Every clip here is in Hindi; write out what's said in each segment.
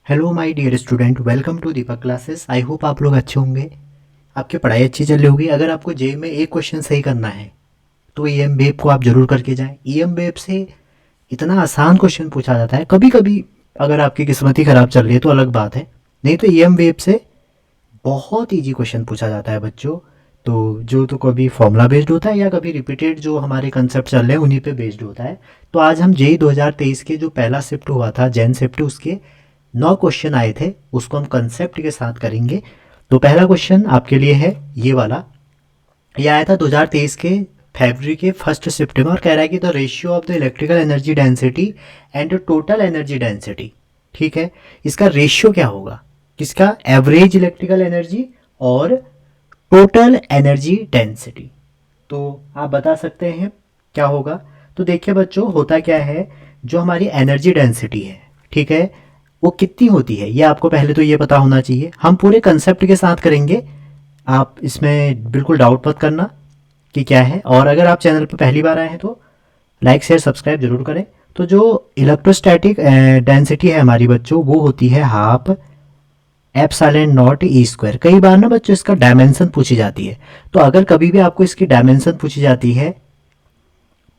Hello my dear student, welcome to Deepak classes. I hope आप लोग अच्छे होंगे, आपकी पढ़ाई अच्छी चल रही होगी। अगर आपको जेई में एक क्वेश्चन सही करना है तो ईएम वेव को आप जरूर करके जाएं। ईएम वेव से इतना आसान क्वेश्चन पूछा जाता है। कभी कभी अगर आपकी किस्मत ही खराब चल रही है तो अलग बात है, नहीं तो ईएम वेव से बहुत इजी क्वेश्चन पूछा जाता है बच्चों। तो जो तो कभी फॉर्मूला बेस्ड होता है या कभी रिपीटेड जो हमारे कंसेप्ट चल रहे हैं उन्हीं पे बेस्ड होता है। तो आज हम जेई 2023 के जो पहला शिफ्ट हुआ था जैन शिफ्ट, उसके 9 क्वेश्चन आए थे, उसको हम कंसेप्ट के साथ करेंगे। तो पहला क्वेश्चन आपके लिए है ये वाला। ये आया था 2023 के फरवरी के फर्स्ट शिफ्ट में और कह रहा है कि the ratio of the electrical energy density and total energy density. ठीक है, इसका रेशियो क्या होगा, किसका? एवरेज इलेक्ट्रिकल एनर्जी और टोटल एनर्जी डेंसिटी। तो आप बता सकते हैं क्या होगा। तो देखिए बच्चों, होता क्या है, जो हमारी एनर्जी डेंसिटी है, ठीक है, वो कितनी होती है ये आपको पहले तो ये पता होना चाहिए। हम पूरे कंसेप्ट के साथ करेंगे, आप इसमें बिल्कुल डाउट मत करना कि क्या है। और अगर आप चैनल पर पहली बार आए हैं तो लाइक शेयर सब्सक्राइब जरूर करें। तो जो इलेक्ट्रोस्टैटिक डेंसिटी है हमारी बच्चों, वो होती है half epsilon naught E square. कई बार ना बच्चों इसका डायमेंशन पूछी जाती है, तो अगर कभी भी आपको इसकी डायमेंशन पूछी जाती है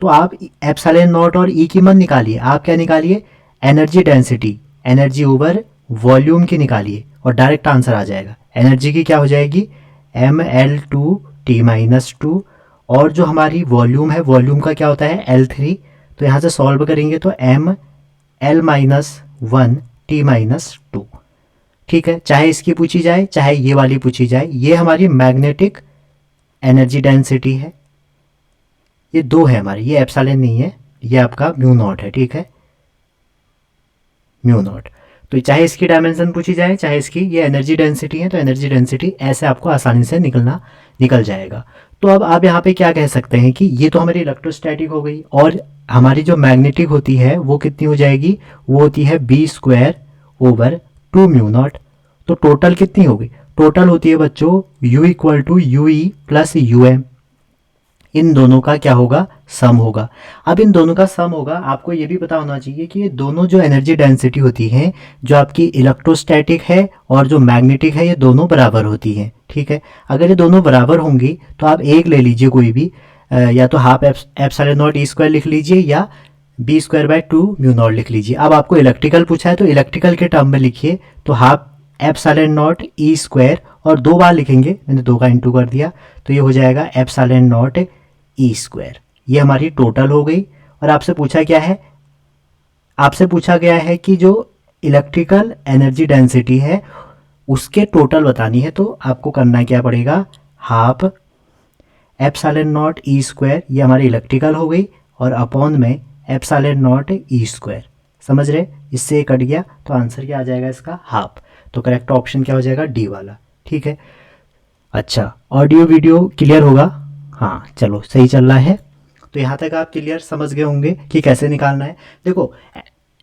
तो आप एप्सिलॉन नॉट और ई की मत निकालिए, आप क्या निकालिए? Energy density, energy over volume की निकालिए और डायरेक्ट आंसर आ जाएगा। एनर्जी की क्या हो जाएगी? ml2t-2। और जो हमारी वॉल्यूम है, वॉल्यूम का क्या होता है? L3। तो यहाँ से सॉल्व करेंगे तो ml-1t-2। ठीक है, चाहे इसकी पूछी जाए चाहे ये वाली पूछी जाए, ये हमारी मैग्नेटिक एनर्जी डेंसिटी है। ये दो है हमारी, ये एप्सिलॉन नहीं है, ये आपका म्यू नॉट है। ठीक है, म्यू नॉट। तो चाहे इसकी डायमेंशन पूछी जाए चाहे इसकी, ये एनर्जी डेंसिटी है, तो एनर्जी डेंसिटी ऐसे आपको आसानी से निकल जाएगा। तो अब आप यहाँ पे क्या कह सकते हैं कि ये तो हमारी इलेक्ट्रोस्टैटिक हो गई, और हमारी जो मैग्नेटिक होती है वो कितनी हो जाएगी? वो होती है b square over 2 mu naught. तो टोटल कितनी होगी? टोटल होती है बच्चों u equal to u e plus u m. इन दोनों का क्या होगा? सम होगा। अब इन दोनों का सम होगा, आपको ये भी पता होना चाहिए कि ये दोनों जो एनर्जी डेंसिटी होती हैं, जो आपकी इलेक्ट्रोस्टैटिक है और जो मैग्नेटिक है, ये दोनों बराबर होती हैं। ठीक है, अगर ये दोनों बराबर होंगी तो आप एक ले लीजिए कोई भी, या तो half epsilon naught E square लिख लीजिए या B square by 2 mu naught लिख लीजिए। अब आपको इलेक्ट्रिकल पूछा है तो इलेक्ट्रिकल के टर्म में लिखिए, तो half epsilon naught E square, और दो बार लिखेंगे, मैंने दो का इंटू कर दिया, तो ये हो जाएगा एप्सिलॉन नॉट ई स्क्वायर। ये हमारी टोटल हो गई। और आपसे पूछा क्या है? आपसे पूछा गया है कि जो इलेक्ट्रिकल एनर्जी डेंसिटी है उसके टोटल बतानी है, तो आपको करना क्या पड़ेगा? Half epsilon naught E square, ये हमारी इलेक्ट्रिकल हो गई, और अपॉन में एप्सिलॉन नॉट ई स्क्वायर। समझ रहे? इससे ये कट गया तो आंसर क्या आ जाएगा इसका? हाफ। तो करेक्ट ऑप्शन क्या हो जाएगा? डी वाला। ठीक है, अच्छा, ऑडियो वीडियो क्लियर होगा? हाँ चलो, सही चल रहा है। तो यहाँ तक आप क्लियर समझ गए होंगे कि कैसे निकालना है। देखो,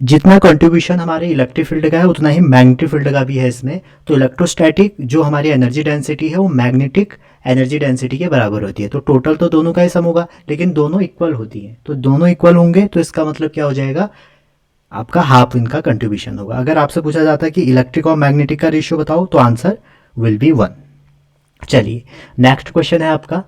जितना कंट्रीब्यूशन हमारे इलेक्ट्रिक फील्ड का है उतना ही मैग्नेटिक फील्ड का भी है इसमें। तो इलेक्ट्रोस्टैटिक जो हमारी एनर्जी डेंसिटी है वो मैग्नेटिक एनर्जी डेंसिटी के बराबर होती है। तो टोटल तो दोनों का ही सम होगा, लेकिन दोनों इक्वल होती हैं, तो दोनों इक्वल होंगे तो इसका मतलब क्या हो जाएगा? आपका हाफ इनका कंट्रीब्यूशन होगा। अगर आपसे पूछा जाता है कि इलेक्ट्रिक और मैग्नेटिक का रेशियो बताओ तो आंसर विल बी 1। चलिए, नेक्स्ट क्वेश्चन है आपका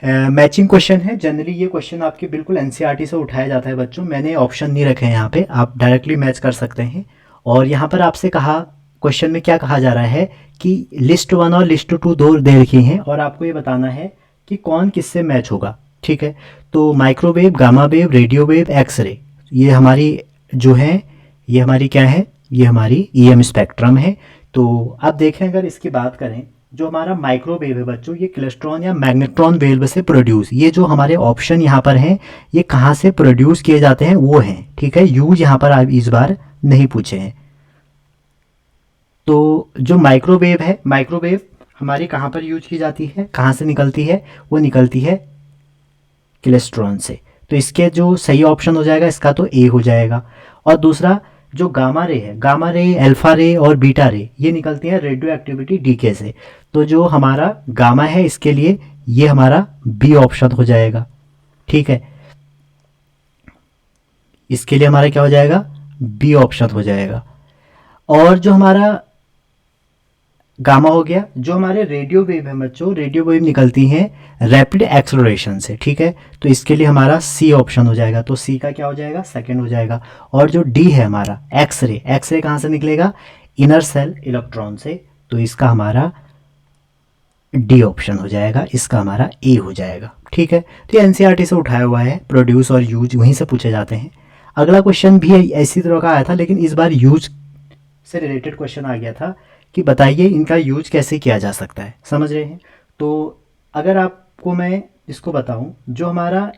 मैचिंग क्वेश्चन है। जनरली ये क्वेश्चन आपके बिल्कुल एनसीईआरटी से उठाया जाता है बच्चों, मैंने ऑप्शन नहीं रखे हैं यहाँ पे, आप डायरेक्टली मैच कर सकते हैं। और यहाँ पर आपसे कहा, क्वेश्चन में क्या कहा जा रहा है कि लिस्ट 1 और लिस्ट 2 दो दे रखी हैं और आपको ये बताना है कि कौन किससे मैच होगा। ठीक है, तो microwave, gamma wave, radio wave, X ray, ये हमारी जो है, ये हमारी क्या है? ये हमारी ईएम स्पेक्ट्रम है। तो आप देखें, अगर इसकी बात करें, जो हमारा माइक्रोवेव है बच्चों, ये क्लेस्ट्रॉन या मैग्नेट्रॉन वेव से प्रोड्यूस, ये जो हमारे ऑप्शन यहाँ पर हैं ये कहाँ से प्रोड्यूस किए जाते हैं वो हैं। ठीक है, यूज यहाँ पर आप इस बार नहीं पूछे हैं। तो जो माइक्रोवेव है, माइक्रोवेव हमारी कहाँ पर यूज की जाती है, कहाँ से निकलती है? वो निकलती है क्लेस्ट्रॉन से। तो इसके जो सही ऑप्शन हो जाएगा इसका तो ए हो जाएगा। और दूसरा जो गामा रे है, गामा रे, अल्फा रे और बीटा रे, ये निकलती है रेडियो एक्टिविटी डीके से। तो जो हमारा गामा है इसके लिए ये हमारा बी ऑप्शन हो जाएगा। ठीक है, इसके लिए हमारा क्या हो जाएगा? बी ऑप्शन हो जाएगा। और जो हमारा गामा हो गया, जो हमारे रेडियो वेव है बच्चों, रेडियो वेव निकलती हैं रैपिड एक्सलोरेशन से, ठीक है। तो इसके लिए हमारा सी ऑप्शन हो जाएगा, तो सी का क्या हो जाएगा, सेकंड हो जाएगा। और जो डी है हमारा एक्सरे, एक्सरे कहाँ से निकलेगा, इनर सेल इलेक्ट्रॉन से, तो इसका हमारा डी ऑप्शन हो जाएगा, इसका हमारा ए हो जाएगा, ठीक है। तो ये एनसीईआरटी से उठाया हुआ है, प्रोड्यूस और यूज वहीं से पूछे जाते हैं। अगला क्वेश्चन भी इसी तरह का आया था, लेकिन इस बार यूज से रिलेटेड क्वेश्चन आ गया था कि बताइए इनका यूज कैसे किया जा सकता है, समझ रहे हैं। तो अगर आपको मैं इसको बताऊं, जो हमारा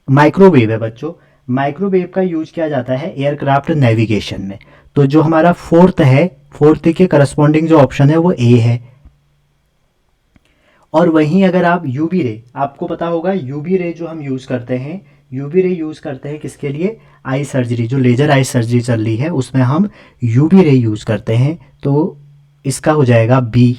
माइक्रोवेव है बच्चों, माइक्रोवेव का यूज किया जाता है एयरक्राफ्ट नेविगेशन में। तो जो हमारा फोर्थ है, फोर्थ के करस्पॉन्डिंग जो ऑप्शन है वो ए है। और वहीं अगर आप यूवी रे, आपको पता होगा यूवी रे जो हम यूज़ करते हैं, यूवी रे यूज़ करते हैं किसके लिए, आई सर्जरी, जो लेज़र आई सर्जरी चल रही है उसमें हम यूवी रे यूज़ करते हैं, तो इसका हो जाएगा बी।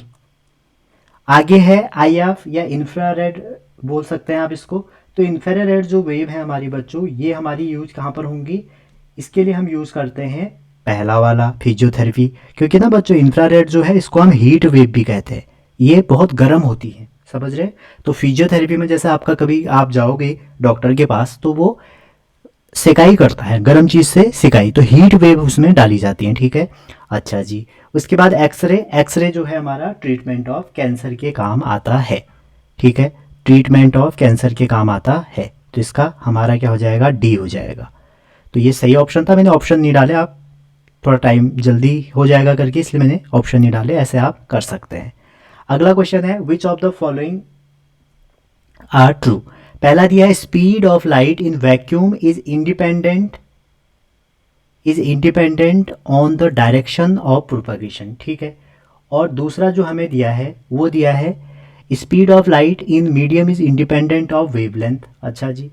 आगे है आईएफ या इंफ्रारेड बोल सकते हैं आप इसको। तो इंफ्रारेड जो वेव है हमारी बच्चों, ये हमारी यूज कहाँ पर होंगी, इसके लिए हम यूज़ करते हैं पहला वाला फिजियोथेरेपी, क्योंकि ना बच्चों इंफ्रारेड जो है इसको हम हीट वेव भी कहते हैं, ये बहुत गर्म होती है, समझ रहे। तो फिजियोथेरेपी में जैसे आपका कभी आप जाओगे डॉक्टर के पास तो वो सिकाई करता है, गर्म चीज़ से सिकाई, तो हीट वेव उसमें डाली जाती है, ठीक है। अच्छा जी, उसके बाद एक्सरे, एक्सरे जो है हमारा ट्रीटमेंट ऑफ कैंसर के काम आता है, ठीक है, ट्रीटमेंट ऑफ कैंसर के काम आता है। तो इसका हमारा क्या हो जाएगा, डी हो जाएगा। तो ये सही ऑप्शन था, मैंने ऑप्शन नहीं डाले, आप थोड़ा टाइम जल्दी हो जाएगा करके इसलिए मैंने ऑप्शन नहीं डाले, ऐसे आप कर सकते हैं। अगला क्वेश्चन है which of the following are true. पहला दिया है speed of light in vacuum is independent on the direction of propagation, ठीक है। और दूसरा जो हमें दिया है वो दिया है speed of light in medium is independent of wavelength, अच्छा जी।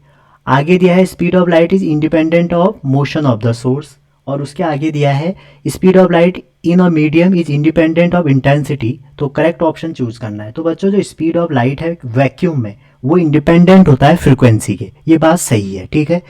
आगे दिया है speed of light is independent of motion of the source, और उसके आगे दिया है speed of light in a medium is independent of intensity. तो करेक्ट ऑप्शन चूज करना है। तो बच्चों जो स्पीड ऑफ लाइट है वैक्यूम में वो इंडिपेंडेंट होता है फ्रिक्वेंसी के, ये बात सही है, ठीक है।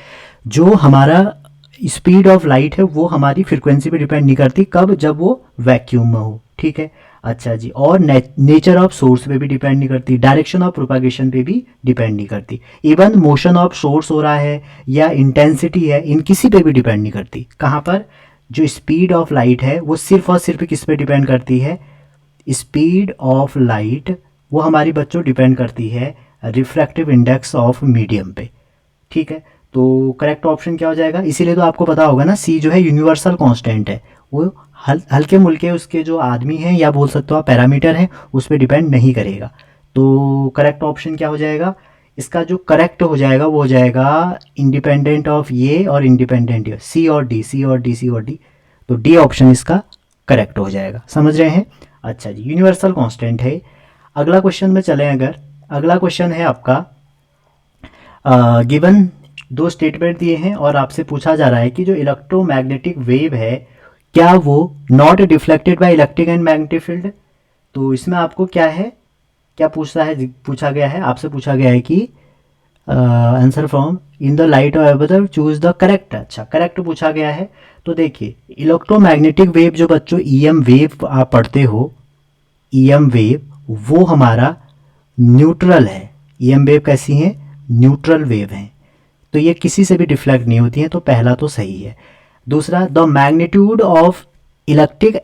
जो हमारा स्पीड ऑफ लाइट है वो हमारी फ्रिक्वेंसी पे डिपेंड नहीं करती, कब, जब वो वैक्यूम में हो, ठीक है। अच्छा जी, और नेचर ऑफ सोर्स पे भी डिपेंड नहीं करती, डायरेक्शन ऑफ प्रोपागेशन पे भी डिपेंड नहीं करती, इवन मोशन ऑफ सोर्स हो रहा है या इंटेंसिटी है, इन किसी पे भी डिपेंड नहीं करती। कहाँ पर, जो स्पीड ऑफ लाइट है वो सिर्फ और सिर्फ किस पे डिपेंड करती है, स्पीड ऑफ लाइट वो हमारी बच्चों डिपेंड करती है रिफ्रैक्टिव इंडेक्स ऑफ मीडियम पे, ठीक है। तो करेक्ट ऑप्शन क्या हो जाएगा, इसीलिए तो आपको पता होगा ना, सी जो है यूनिवर्सल कांस्टेंट है, वो हल्के मुल्के उसके जो आदमी हैं या बोल सकते हो आप पैरामीटर हैं उस पर डिपेंड नहीं करेगा। तो करेक्ट ऑप्शन क्या हो जाएगा, इसका जो करेक्ट हो जाएगा वो हो जाएगा इंडिपेंडेंट ऑफ ये और इंडिपेंडेंट ये, सी और डी, सी और डी, सी और डी। तो डी ऑप्शन इसका करेक्ट हो जाएगा, समझ रहे हैं। अच्छा जी, यूनिवर्सल कांस्टेंट है। अगला क्वेश्चन में चलें, अगर अगला क्वेश्चन है आपका गिवन दो स्टेटमेंट दिए हैं और आपसे पूछा जा रहा है कि जो इलेक्ट्रोमैग्नेटिक वेव है क्या वो not deflected by electric and magnetic field. तो इसमें आपको क्या है, क्या पूछा गया है, आपसे पूछा गया है कि answer from in the light of एबदर चूज द करेक्ट। अच्छा, करेक्ट पूछा गया है। तो देखिए इलेक्ट्रोमैग्नेटिक वेव जो बच्चों ईएम वेव आप पढ़ते हो, ईएम वेव वो हमारा न्यूट्रल है। ईएम वेव कैसी है, न्यूट्रल वेव हैं, तो ये किसी से भी डिफ्लेक्ट नहीं होती हैं, तो पहला तो सही है। दूसरा, the magnitude of electric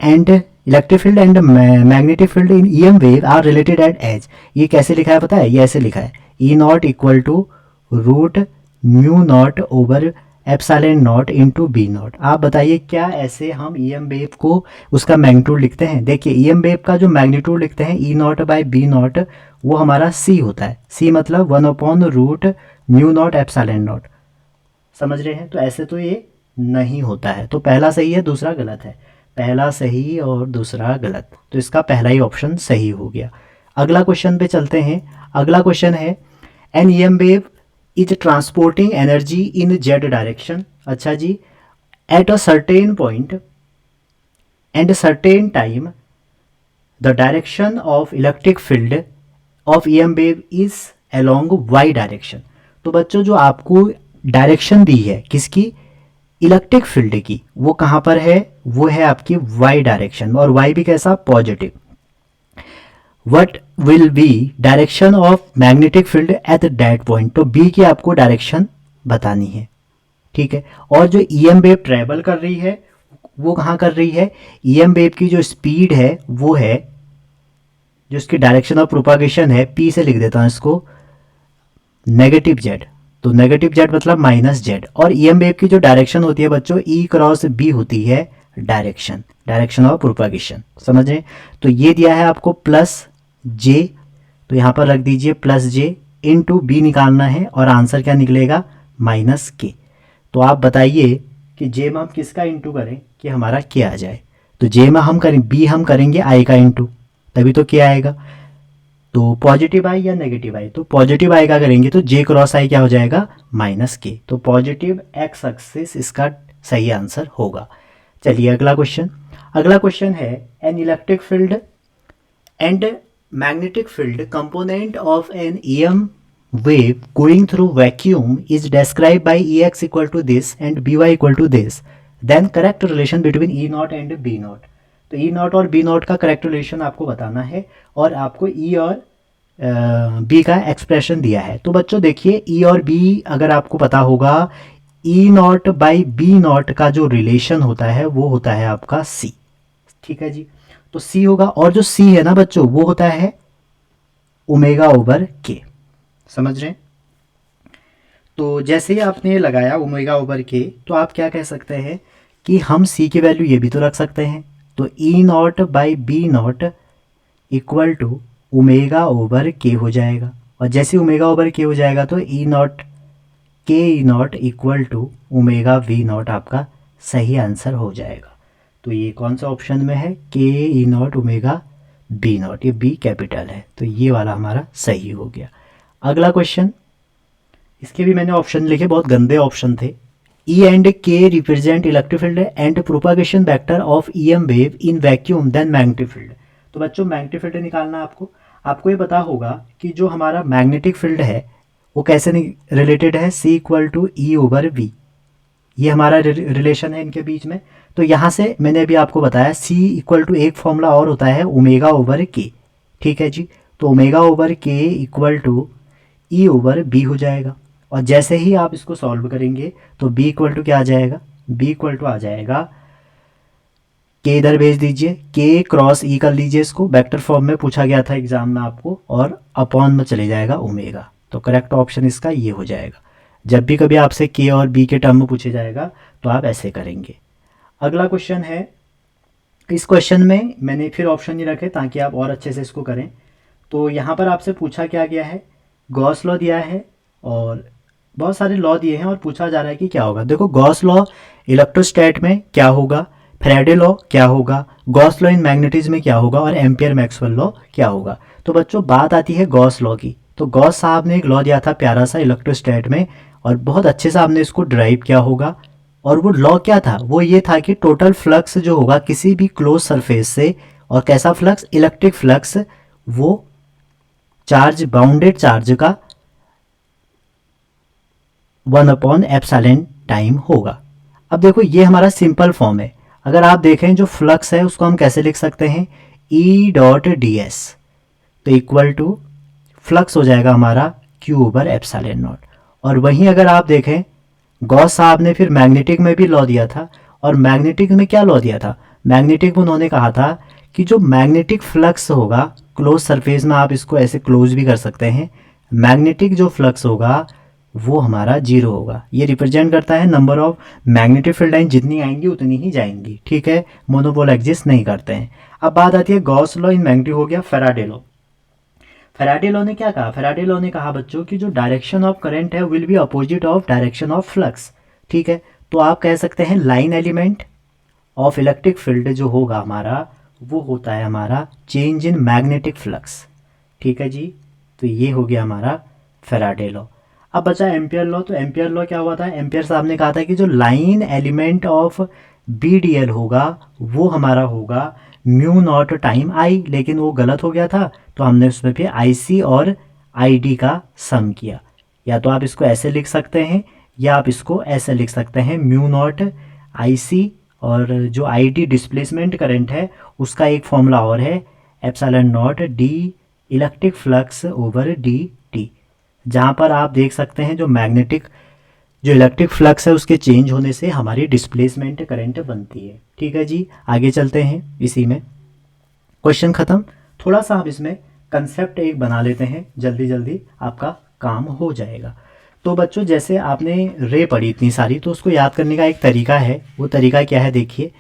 field and magnetic field in EM wave are related at as. ये कैसे लिखा है पता है, ये ऐसे लिखा है, e naught equal to root mu naught over epsilon naught into b naught. आप बताइए क्या ऐसे हम ईएम वेव को उसका मैग्नीट्यूड लिखते हैं। देखिए ईएम वेव का जो मैग्नीट्यूड लिखते हैं ई नॉट बाई बी नॉट, वो हमारा सी होता है, सी मतलब 1/रूट म्यू नॉट एप्सिलॉन नॉट, समझ रहे हैं। तो ऐसे तो ये नहीं होता है, तो पहला सही है दूसरा गलत है, पहला सही और दूसरा गलत, तो इसका पहला ही ऑप्शन सही हो गया। अगला क्वेश्चन पे चलते हैं। अगला क्वेश्चन है an EM wave is transporting energy in z direction. अच्छा जी, at a certain point and certain time the direction of electric field of EM wave is along y direction. तो बच्चों जो आपको डायरेक्शन दी है किसकी, इलेक्ट्रिक फील्ड की वो कहाँ पर है, वो है आपकी वाई डायरेक्शन में, और वाई भी कैसा, positive. What will be direction of magnetic field at that point, तो बी की आपको डायरेक्शन बतानी है, ठीक है। और जो ईएम वेव ट्रेवल कर रही है वो कहाँ कर रही है, ईएम वेव की जो स्पीड है वो है, जो इसकी डायरेक्शन ऑफ प्रोपागेशन है, पी से लिख देता हूँ इसको, नेगेटिव जेड। तो नेगेटिव जेड मतलब माइनस जेड, और ईएम वेव की जो डायरेक्शन होती है बच्चों, ई क्रॉस बी होती है डायरेक्शन, डायरेक्शन ऑफ प्रोपागेशन, समझ रहे। तो ये दिया है आपको प्लस जे, तो यहाँ पर रख दीजिए plus J, into B निकालना है, और आंसर क्या निकलेगा, माइनस के। तो आप बताइए कि जे में हम किसका इंटू करें कि हमारा के आ जाए, तो जे में हम करें, बी हम करेंगे आई का इंटू, तभी तो के आएगा। तो पॉजिटिव आई या नेगेटिव आई, तो पॉजिटिव आई का करेंगे तो जे क्रॉस आई क्या हो जाएगा, माइनस के, तो पॉजिटिव एक्स एक्सिस इसका सही आंसर होगा। चलिए अगला क्वेश्चन, अगला क्वेश्चन है an electric field and magnetic field component of an EM wave going through vacuum is described by Ex equal to this and By equal to this, then correct relation between E naught and B naught। तो E naught और B naught का करेक्ट रिलेशन आपको बताना है, और आपको E और B का एक्सप्रेशन दिया है। तो बच्चों देखिए E और B अगर आपको पता होगा, E not by B not का जो रिलेशन होता है वो होता है आपका C, ठीक है जी। तो C होगा, और जो C है ना बच्चों वो होता है ओमेगा ओवर के, समझ रहे हैं। तो जैसे ही आपने लगाया ओमेगा ओवर के, तो आप क्या कह सकते हैं कि हम सी की वैल्यू ये भी तो रख सकते हैं, तो e naught by b naught equal to omega over k हो जाएगा, और जैसे ओमेगा ओवर के हो जाएगा तो e naught k e naught equal to omega v naught आपका सही आंसर हो जाएगा। तो ये कौन सा ऑप्शन में है, के e not omega B not, ये बी कैपिटल है, तो ये वाला हमारा सही हो गया। अगला क्वेश्चन, इसके भी मैंने ऑप्शन लिखे, बहुत गंदे ऑप्शन थे। E and K represent electric field and propagation vector of EM wave in vacuum then magnetic field. तो बच्चों मैग्नेटिक फील्ड निकालना आपको ये पता होगा कि जो हमारा मैग्नेटिक फील्ड है वो कैसे रिलेटेड है, c equal to E over v, ये हमारा रिलेशन है इनके बीच में। तो यहाँ से मैंने अभी आपको बताया सी इक्वल टू एक फॉर्मूला और होता है ओमेगा ओवर के, ठीक है जी। तो omega over K equal to E over B हो जाएगा, और जैसे ही आप इसको सॉल्व करेंगे तो b इक्वल टू क्या आ जाएगा, b इक्वल टू आ जाएगा, k इधर भेज दीजिए, k क्रॉस e कर लीजिए, इसको वेक्टर फॉर्म में पूछा गया था एग्जाम में आपको, और अपॉन में चले जाएगा ओमेगा। तो करेक्ट ऑप्शन इसका ये हो जाएगा। जब भी कभी आपसे k और b के टर्म में पूछे जाएगा तो आप ऐसे करेंगे। अगला क्वेश्चन है, इस क्वेश्चन में मैंने फिर ऑप्शन नहीं रखे ताकि आप और अच्छे से इसको करें। तो यहाँ पर आपसे पूछा क्या गया है, गॉस लॉ दिया है और बहुत सारे लॉ दिए हैं, और पूछा जा रहा है कि क्या होगा। देखो गॉस लॉ इलेक्ट्रोस्टैट में क्या होगा, फैराडे लॉ क्या होगा, गॉस लॉ इन मैग्नेटिज्म में क्या होगा, और एम्पियर मैक्सवेल लॉ क्या होगा। तो बच्चों बात आती है गॉस लॉ की, तो गॉस साहब ने एक लॉ दिया था प्यारा सा इलेक्ट्रोस्टैट में, और बहुत अच्छे से आपने इसको ड्राइव किया होगा। और वो लॉ क्या था, वो ये था कि टोटल फ्लक्स जो होगा किसी भी क्लोज सरफेस से, और कैसा फ्लक्स, इलेक्ट्रिक फ्लक्स, वो चार्ज, बाउंडेड चार्ज का 1/एप्सिलॉन टाइम होगा। अब देखो ये हमारा सिंपल फॉर्म है, अगर आप देखें जो फ्लक्स है उसको हम कैसे लिख सकते हैं, ई डॉट डी एस, तो इक्वल टू फ्लक्स हो जाएगा हमारा क्यू ओवर एप्सिलॉन नॉट। और वहीं अगर आप देखें गॉस साहब ने फिर मैग्नेटिक में भी लॉ दिया था, और मैग्नेटिक में क्या लॉ दिया था, मैग्नेटिक में उन्होंने कहा था कि जो मैग्नेटिक फ्लक्स होगा क्लोज सरफेस में, आप इसको ऐसे क्लोज भी कर सकते हैं, मैग्नेटिक जो फ्लक्स होगा वो हमारा जीरो होगा। ये रिप्रेजेंट करता है number of magnetic field line, जितनी आएंगी उतनी ही जाएंगी, ठीक है, मोनोपोल एग्जिस्ट नहीं करते हैं। अब बात आती है गॉस लॉ इन मैग्नेटिक, हो गया फैराडे लॉ। फैराडे लॉ ने क्या कहा, फैराडे लॉ ने कहा बच्चों कि जो डायरेक्शन ऑफ करंट है will be opposite of direction of flux, ठीक है। तो आप कह सकते हैं line element of electric field जो होगा हमारा, वो होता है हमारा चेंज इन मैग्नेटिक फ्लक्स, ठीक है जी। तो ये हो गया हमारा फैराडे लॉ। अब बचा एम्पियर लॉ, तो एम्पियर लॉ क्या हुआ था, एम्पियर साहब ने कहा था कि जो line element of B D L होगा वो हमारा होगा म्यू नॉट टाइम आई, लेकिन वो गलत हो गया था, तो हमने उसमें फिर आई सी और आई डी का सम किया। या तो आप इसको ऐसे लिख सकते हैं, या आप इसको ऐसे लिख सकते हैं म्यू नॉट आई सी, और जो आई टी डिस्प्लेसमेंट करंट है उसका एक फॉर्मूला और है epsilon not D electric flux over D T, जहाँ पर आप देख सकते हैं जो इलेक्ट्रिक फ्लक्स है उसके चेंज होने से हमारी डिस्प्लेसमेंट करंट बनती है। ठीक है जी, आगे चलते हैं। इसी में क्वेश्चन ख़त्म। थोड़ा सा हम इसमें कंसेप्ट एक बना लेते हैं, जल्दी जल्दी आपका काम हो जाएगा। तो बच्चों जैसे आपने रे पढ़ी इतनी सारी, तो उसको याद करने का एक तरीका है। वो तरीका क्या है देखिए,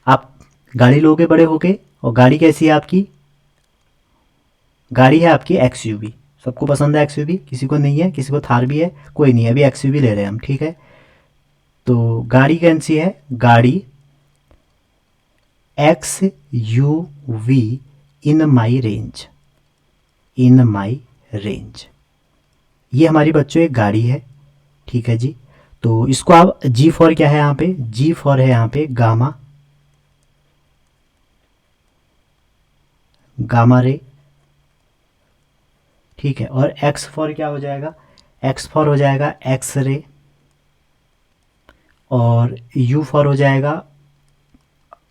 आप गाड़ी लोगे बड़े होके, और गाड़ी कैसी है आपकी, गाड़ी है आपकी एक्सयूवी। सबको पसंद है एक्सयूवी, किसी को नहीं है, किसी को थार भी है, कोई नहीं है, अभी एक्सयूवी ले रहे हैं हम। ठीक है, तो गाड़ी कौन सी है, गाड़ी X U V in my range, in my range, ये हमारी बच्चों एक गाड़ी है। ठीक है जी, तो इसको आप जी फॉर क्या है यहाँ पे, जी फॉर है यहाँ पे गामा, गामा रे। ठीक है, और एक्स फॉर क्या हो जाएगा, एक्स फॉर हो जाएगा एक्स रे, और यू फॉर हो जाएगा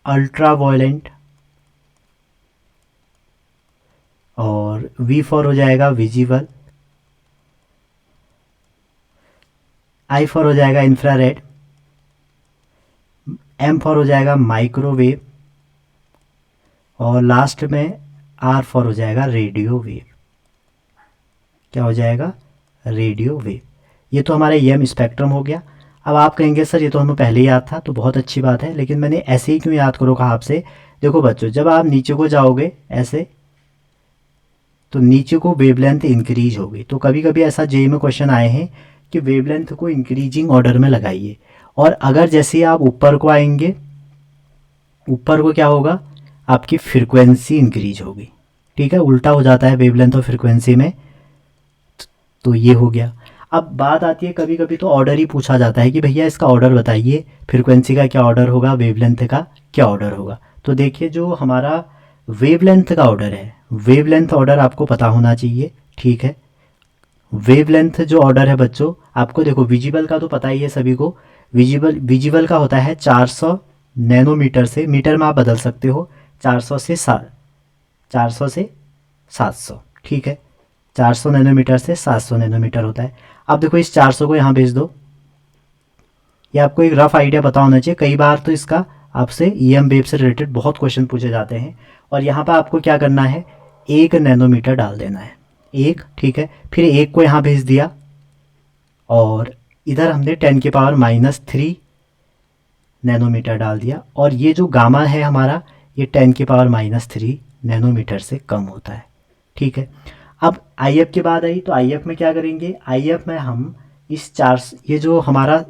अल्ट्रा वायलेंट, और वी फॉर हो जाएगा विजिबल, आई फॉर हो जाएगा इंफ्रारेड, एम फॉर हो जाएगा माइक्रोवेव, और लास्ट में आर फॉर हो जाएगा रेडियो वेव। क्या हो जाएगा, रेडियो वेव। ये तो हमारा एम स्पेक्ट्रम हो गया। अब आप कहेंगे सर ये तो हमें पहले याद था, तो बहुत अच्छी बात है, लेकिन मैंने ऐसे ही क्यों याद करो कहा आपसे। देखो बच्चों, जब आप नीचे को जाओगे ऐसे, तो नीचे को वेवलेंथ इंक्रीज होगी। तो कभी कभी ऐसा जेई में क्वेश्चन आए हैं कि वेवलेंथ को इंक्रीजिंग ऑर्डर में लगाइए, और अगर जैसे आप ऊपर को आएंगे, ऊपर को क्या होगा, आपकी फ्रिक्वेंसी इंक्रीज होगी। ठीक है, उल्टा हो जाता है वेवलेंथ और फ्रिक्वेंसी में, तो ये हो गया। अब बात आती है, कभी कभी तो ऑर्डर ही पूछा जाता है कि भैया इसका ऑर्डर बताइए, फ्रिक्वेंसी का क्या ऑर्डर होगा, वेवलेंथ का क्या ऑर्डर होगा। तो देखिए जो हमारा वेवलेंथ का ऑर्डर है, वेवलेंथ ऑर्डर आपको पता होना चाहिए। ठीक है, वेवलेंथ जो ऑर्डर है बच्चों, आपको देखो विजिबल का तो पता ही है सभी को, विजिबल का होता है 400 नैनोमीटर से, मीटर में आप बदल सकते हो, 400 से 700। ठीक है, 400 नैनोमीटर से 700 नैनोमीटर होता है। अब देखो इस 400 को यहाँ भेज दो, ये आपको एक रफ आइडिया पता होना चाहिए। कई बार तो इसका आपसे ईएम वेव से रिलेटेड बहुत क्वेश्चन पूछे जाते हैं, और यहाँ पर आपको क्या करना है, 1 नैनोमीटर डाल देना है, 1। ठीक है, फिर 1 को यहाँ भेज दिया, और इधर हमने 10⁻³ नैनोमीटर डाल दिया, और ये जो गामा है हमारा, ये 10⁻³ नैनोमीटर से कम होता है। ठीक है, अब आई एफ की बात आई, तो आई एफ में क्या करेंगे, आई एफ में हम इस ये जो हमारा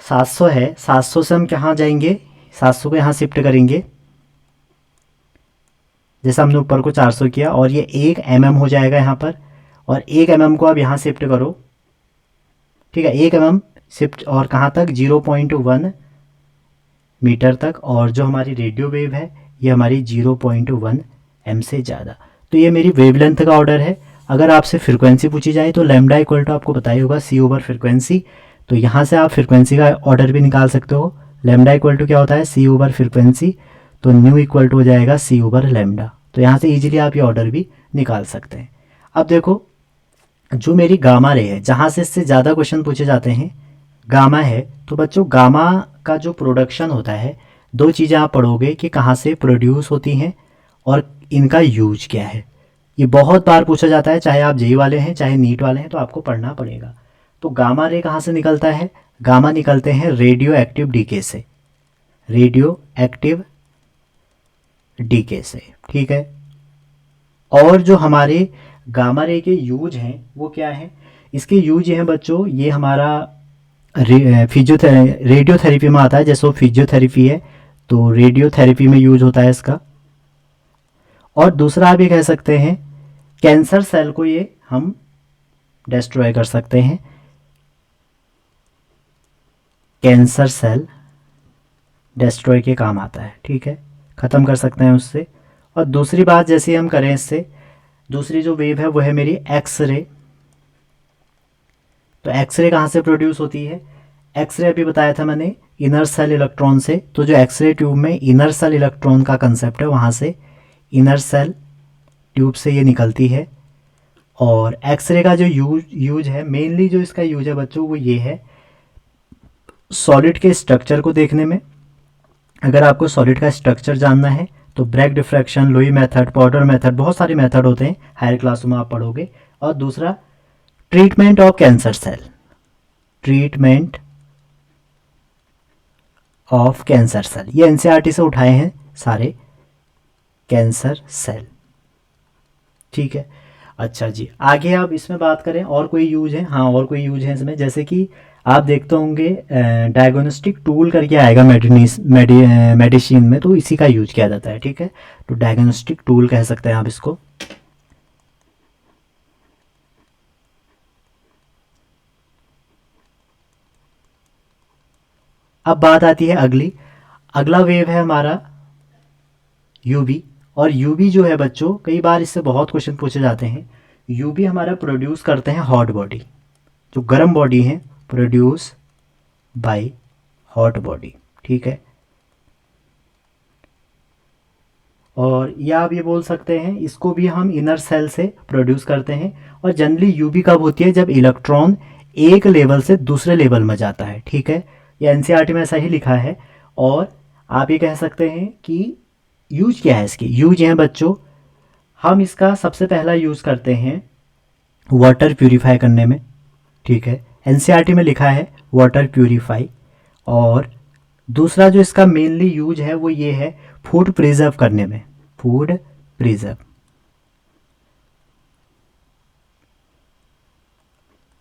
700 है, 700 से हम कहाँ जाएंगे, 700 को यहाँ शिफ्ट करेंगे, जैसा हमने ऊपर को 400 किया, और ये 1 mm हो जाएगा यहाँ पर, और 1 mm को अब यहाँ शिफ्ट करो। ठीक है, 1 mm शिफ्ट, और कहाँ तक, 0.1 मीटर तक, और जो हमारी रेडियो वेव है ये हमारी 0.1 m से ज़्यादा। तो ये मेरी वेवलेंथ का ऑर्डर है। अगर आपसे फ्रिक्वेंसी पूछी जाए तो लैम्डा इक्वल टू आपको पता ही होगा सी ओवर फ्रिक्वेंसी, तो यहाँ से आप फ्रिक्वेंसी का ऑर्डर भी निकाल सकते हो। लैम्डा इक्वल टू क्या होता है, सी ओवर फ्रिक्वेंसी, तो न्यू इक्वल टू हो जाएगा सी ओवर लैम्डा। तो यहाँ से इजीली आप ये ऑर्डर भी निकाल सकते हैं। अब देखो जो मेरी गामा रे है, जहाँ से इससे ज़्यादा क्वेश्चन पूछे जाते हैं, गामा है, तो बच्चों गामा का जो प्रोडक्शन होता है, दो चीज़ें आप पढ़ोगे कि कहाँ से प्रोड्यूस होती हैं और इनका यूज क्या है। ये बहुत बार पूछा जाता है, चाहे आप जेई वाले हैं चाहे नीट वाले हैं, तो आपको पढ़ना पड़ेगा। तो गामा रे कहाँ से निकलता है, गामा निकलते हैं रेडियो एक्टिव डीके से, रेडियो एक्टिव डीके से। ठीक है, और जो हमारे गामा रे के यूज हैं वो क्या है, इसके यूज हैं बच्चों, ये हमारा रेडियोथेरेपी में आता है। जैसे फिजियोथेरेपी है तो रेडियोथेरेपी में यूज होता है इसका। और दूसरा आप ये कह सकते हैं कैंसर सेल को ये हम डिस्ट्रॉय कर सकते हैं, कैंसर सेल डिस्ट्रॉय के काम आता है। ठीक है, ख़त्म कर सकते हैं उससे। और दूसरी बात जैसे हम करें इससे, दूसरी जो वेव है वो है मेरी एक्स रे, तो एक्सरे कहाँ से प्रोड्यूस होती है? एक्सरे अभी बताया था मैंने इनर सेल इलेक्ट्रॉन से, तो जो एक्सरे ट्यूब में इनर सेल इलेक्ट्रॉन का कंसेप्ट है वहाँ से इनर सेल ट्यूब से ये निकलती है। और एक्सरे का जो यूज है, मेनली जो इसका यूज है बच्चों वो ये है सॉलिड के स्ट्रक्चर को देखने में। अगर आपको सॉलिड का स्ट्रक्चर जानना है तो ब्रैग डिफ्रैक्शन, लोई मेथड, पाउडर मेथड, बहुत सारे मेथड होते हैं, हायर क्लासों में आप पढ़ोगे। और दूसरा treatment of cancer cell, treatment of cancer cell, ये एनसीईआरटी से उठाए हैं सारे कैंसर सेल। ठीक है, अच्छा जी, आगे आप इसमें बात करें और कोई यूज है? हाँ, और कोई यूज है इसमें, जैसे कि आप देखते होंगे डायग्नोस्टिक टूल करके आएगा मेडिसिन में, तो इसी का यूज किया जाता है। ठीक है, तो डायग्नोस्टिक टूल कह सकते हैं आप इसको। अब बात आती है अगला वेव है हमारा यूवी। और यूवी जो है बच्चों, कई बार इससे बहुत क्वेश्चन पूछे जाते हैं। यूवी हमारा प्रोड्यूस करते हैं हॉट बॉडी, जो गर्म बॉडी है, प्रोड्यूस बाय हॉट बॉडी। ठीक है, और या आप ये बोल सकते हैं इसको भी हम इनर सेल से प्रोड्यूस करते हैं। और जनरली यूवी कब होती है? जब इलेक्ट्रॉन एक लेवल से दूसरे लेवल में जाता है। ठीक है, ये एनसीईआरटी में ऐसा ही लिखा है। और आप ये कह सकते हैं कि यूज क्या है इसकी? यूज है बच्चों, हम इसका सबसे पहला यूज़ करते हैं वाटर प्यूरिफाई करने में। ठीक है, एनसीईआरटी में लिखा है वाटर प्यूरिफाई। और दूसरा जो इसका मेनली यूज है वो ये है फूड प्रिजर्व करने में, फूड प्रिजर्व।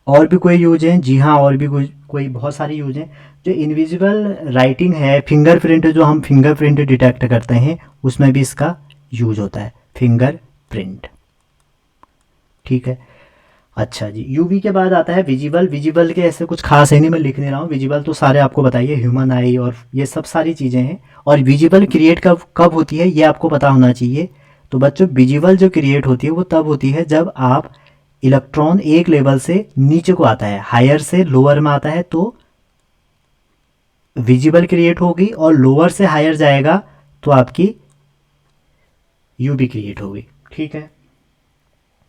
और भी कोई यूज है? जी हाँ, और भी कोई बहुत सारी यूज हैं। जो इनविजिबल राइटिंग है, फिंगरप्रिंट, जो हम फिंगरप्रिंट डिटेक्ट करते हैं, उसमें भी इसका यूज होता है, फिंगरप्रिंट। ठीक है, अच्छा जी, यूवी के बाद आता है विजिबल। विजिबल के ऐसे कुछ खास है नहीं, मैं लिख नहीं रहा हूँ। विजिबल तो सारे आपको बताइए, ह्यूमन आई और ये सब सारी चीज़ें हैं। और विजिबल क्रिएट कब कब होती है ये आपको पता होना चाहिए। तो बच्चों, विजिबल जो क्रिएट होती है वो तब होती है जब आप इलेक्ट्रॉन एक लेवल से नीचे को आता है, हायर से लोअर में आता है तो विजिबल क्रिएट होगी, और लोअर से हायर जाएगा तो आपकी यूवी क्रिएट होगी। ठीक है,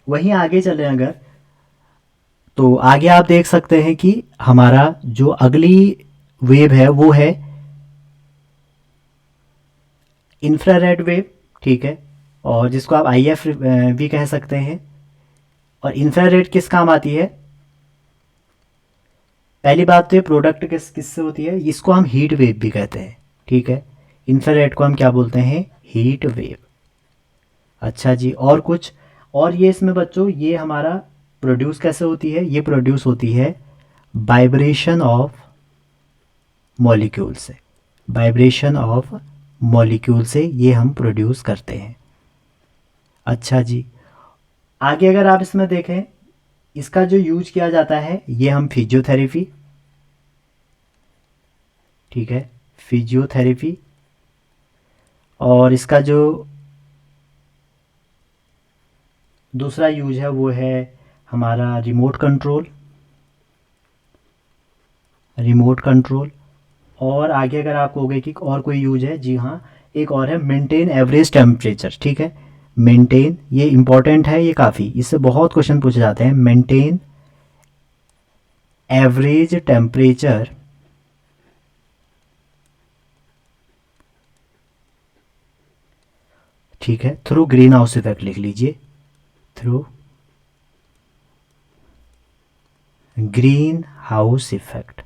वहीं आगे चले अगर, तो आगे आप देख सकते हैं कि हमारा जो अगली वेव है वो है इंफ्रारेड वेव। ठीक है, और जिसको आप आईएफ भी कह सकते हैं। और इंफ्रारेड किस काम आती है? पहली बात तो ये प्रोडक्ट किससे होती है? इसको हम हीट वेव भी कहते हैं। ठीक है, इंफ्रारेड को हम क्या बोलते हैं? Heat wave. अच्छा जी, और कुछ? और ये इसमें बच्चों ये हमारा प्रोड्यूस कैसे होती है? ये प्रोड्यूस होती है वाइब्रेशन ऑफ मॉलिक्यूल से, वाइब्रेशन ऑफ मॉलिक्यूल से ये हम प्रोड्यूस करते हैं। अच्छा जी, आगे अगर आप इसमें देखें, इसका जो यूज किया जाता है ये हम फिजियोथेरेपी, ठीक है, फिजियोथेरेपी। और इसका जो दूसरा यूज है वो है हमारा रिमोट कंट्रोल, रिमोट कंट्रोल। और आगे अगर आप कहोगे कि और कोई यूज है, जी हाँ, एक और है मेंटेन एवरेज टेम्परेचर। ठीक है, मेंटेन, ये इंपॉर्टेंट है, ये काफ़ी, इससे बहुत क्वेश्चन पूछे जाते हैं। मेंटेन एवरेज टेम्परेचर ठीक है, थ्रू ग्रीन हाउस इफेक्ट लिख लीजिए, थ्रू ग्रीन हाउस इफेक्ट।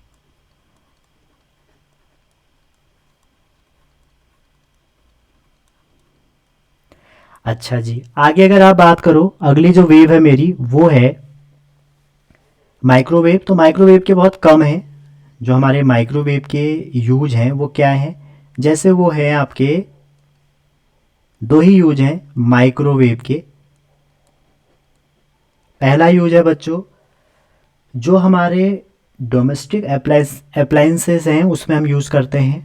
अच्छा जी, आगे अगर आप बात करो, अगली जो वेव है मेरी वो है माइक्रोवेव। तो माइक्रोवेव के बहुत कम हैं। जो हमारे माइक्रोवेव के यूज हैं वो क्या हैं? जैसे वो है आपके दो ही यूज हैं माइक्रोवेव के। पहला यूज है बच्चों, जो हमारे डोमेस्टिक अप्लायंसेस हैं उसमें हम यूज़ करते हैं।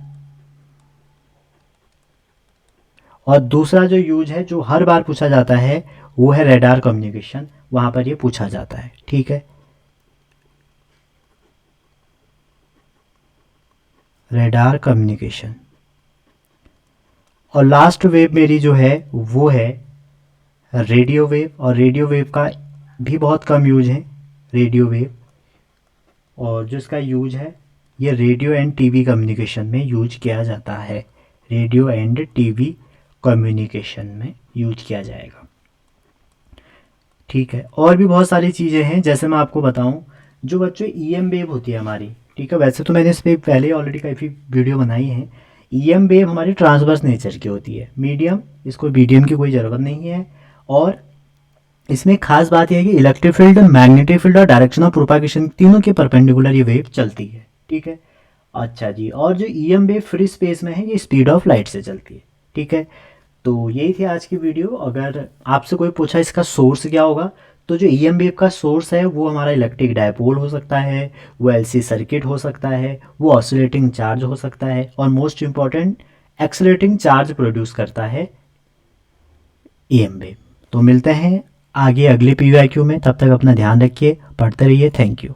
और दूसरा जो यूज है जो हर बार पूछा जाता है वो है रेडार कम्युनिकेशन, वहाँ पर ये पूछा जाता है। ठीक है, रेडार कम्युनिकेशन। और लास्ट वेव मेरी जो है वो है रेडियो वेव, और रेडियो वेव का भी बहुत कम यूज है रेडियो वेव, और जो इसका यूज है ये रेडियो एंड टीवी कम्युनिकेशन में यूज किया जाता है। रेडियो एंड टीवी कम्युनिकेशन में यूज किया जाएगा। ठीक है, और भी बहुत सारी चीज़ें हैं, जैसे मैं आपको बताऊं, जो बच्चों ईएम वेव होती है हमारी, ठीक है, वैसे तो मैंने इस पर पहले ऑलरेडी काफ़ी वीडियो बनाई है। ईएम वेव हमारी ट्रांसवर्स नेचर की होती है, मीडियम, इसको मीडियम की कोई ज़रूरत नहीं है। और इसमें खास बात यह है कि इलेक्ट्रिक फील्ड, मैग्नेटिक फील्ड और डायरेक्शन ऑफ प्रोपागेशन तीनों के परपेंडिकुलर ये वेव चलती है। ठीक है, अच्छा जी, और जो ईएम वेव फ्री स्पेस में है ये स्पीड ऑफ लाइट से चलती है। ठीक है, तो यही थी आज की वीडियो। अगर आपसे कोई पूछा इसका सोर्स क्या होगा, तो जो ईएम वेव का सोर्स है वो हमारा इलेक्ट्रिक डायपोल हो सकता है, वो एलसी सर्किट हो सकता है, वो ऑसिलेटिंग चार्ज हो सकता है, और most important accelerating charge produce करता है ईएम वेव। तो मिलते हैं आगे अगले पीवाईक्यू में, तब तक अपना ध्यान रखिए, पढ़ते रहिए, थैंक यू।